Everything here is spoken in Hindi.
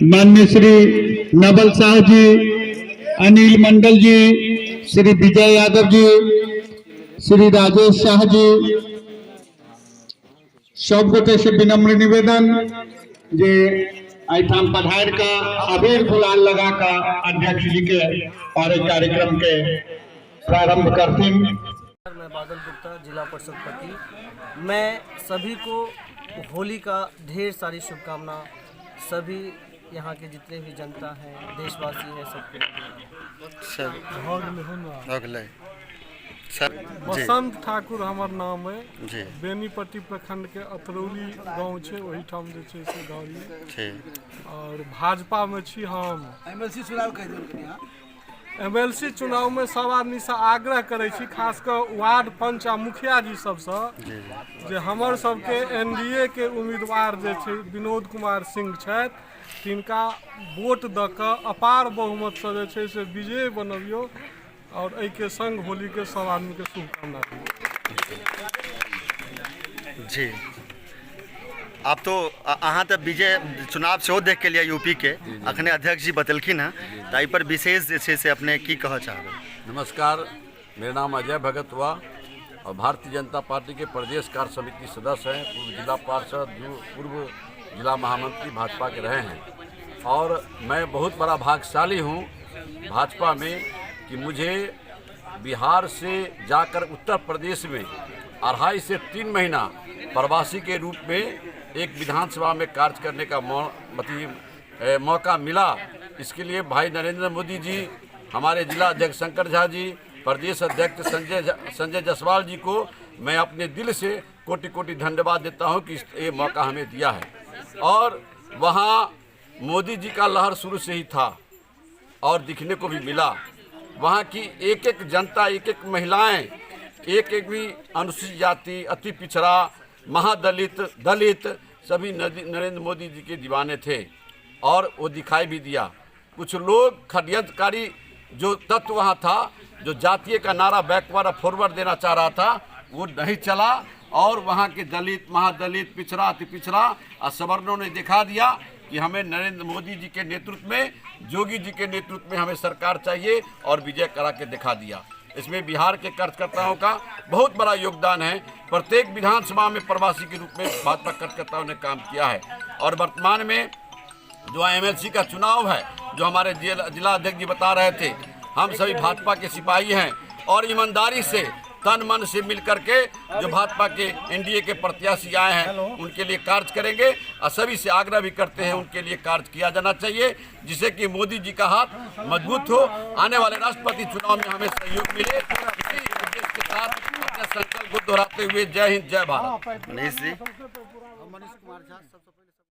माननीय श्री नवल शाह जी, अनिल मंडल जी, श्री विजय यादव जी, श्री राजेश शाह जी, सब गोटे से विनम्र निवेदन जे आईठाम पधार का अबीर गुलाल लगा का अध्यक्ष जी के और कार्यक्रम के प्रारंभ करती। मैं बादल गुप्ता, जिला परिषद पति। मैं सभी को होली का ढेर सारी शुभकामना, सभी यहाँ के जितने भी जनता है, देशवासी है, सबको। बसंत ठाकुर हमार नाम है, बेनीपट्टी प्रखंड के अतरौली गांव छे, वही ठाम जे छे से गाँव और भाजपा में छी हम। एमएलसी चुनाव में सब आदमी से आग्रह करे छी, खासकर वार्ड पंच आ मुखिया जी सबसे, जे हमर सबके एनडीए के उम्मीदवार जे छे विनोद कुमार सिंह छथि, तिनका वोट द के अपार बहुमत से जे छे से विजय बनबियो और एहि के संग होली के सब आदमी के शुभकामना जी। आप तो अहाँ तो विजय चुनाव से देख के लिए यूपी के अखने अध्यक्ष जी बतलखिन हैं, ताई पर विशेष जे से अपने की कह चाहबे। नमस्कार, मेरा नाम अजय भगत हुआ और भारतीय जनता पार्टी के प्रदेश कार्य समिति सदस्य हैं, पूर्व जिला पार्षद, पूर्व जिला महामंत्री भाजपा के रहे हैं। और मैं बहुत बड़ा भाग्यशाली हूँ भाजपा में कि मुझे बिहार से जाकर उत्तर प्रदेश में 2.5 से 3 महीना प्रवासी के रूप में एक विधानसभा में कार्य करने का मौका मिला। इसके लिए भाई नरेंद्र मोदी जी, हमारे जिला अध्यक्ष शंकर झा जी, प्रदेश अध्यक्ष संजय जायसवाल जी को मैं अपने दिल से कोटि कोटि धन्यवाद देता हूं कि ये मौका हमें दिया है। और वहाँ मोदी जी का लहर शुरू से ही था और दिखने को भी मिला। वहाँ की एक एक जनता, एक एक महिलाएं, एक एक भी अनुसूचित जाति, अति पिछड़ा, महादलित, दलित सभी नरेंद्र मोदी जी के दीवाने थे और वो दिखाई भी दिया। कुछ लोग षड्यंत्रकारी जो तत्व वहाँ था, जो जातीय का नारा बैकवर्ड फॉरवर्ड देना चाह रहा था, वो नहीं चला और वहाँ के दलित, महादलित, पिछड़ा, अति पिछड़ा और सवर्णों ने दिखा दिया कि हमें नरेंद्र मोदी जी के नेतृत्व में, योगी जी के नेतृत्व में हमें सरकार चाहिए और विजय करा के दिखा दिया। इसमें बिहार के कार्यकर्ताओं का बहुत बड़ा योगदान है। प्रत्येक विधानसभा में प्रवासी के रूप में भाजपा कार्यकर्ताओं ने काम किया है। और वर्तमान में जो एमएलसी का चुनाव है, जो हमारे जिला अध्यक्ष जी बता रहे थे, हम सभी भाजपा के सिपाही हैं और ईमानदारी से, तन मन से मिल करके जो भाजपा के एनडीए के प्रत्याशी आए हैं उनके लिए कार्य करेंगे और सभी से आग्रह भी करते हैं उनके लिए कार्य किया जाना चाहिए, जिससे कि मोदी जी का हाथ मजबूत हो, आने वाले राष्ट्रपति चुनाव में हमें सहयोग मिले। इसी उद्देश्य के साथ अपने संकल्प को दोहराते हुए जय हिंद, जय भारत। मनीष जी। मनीष कुमार झा।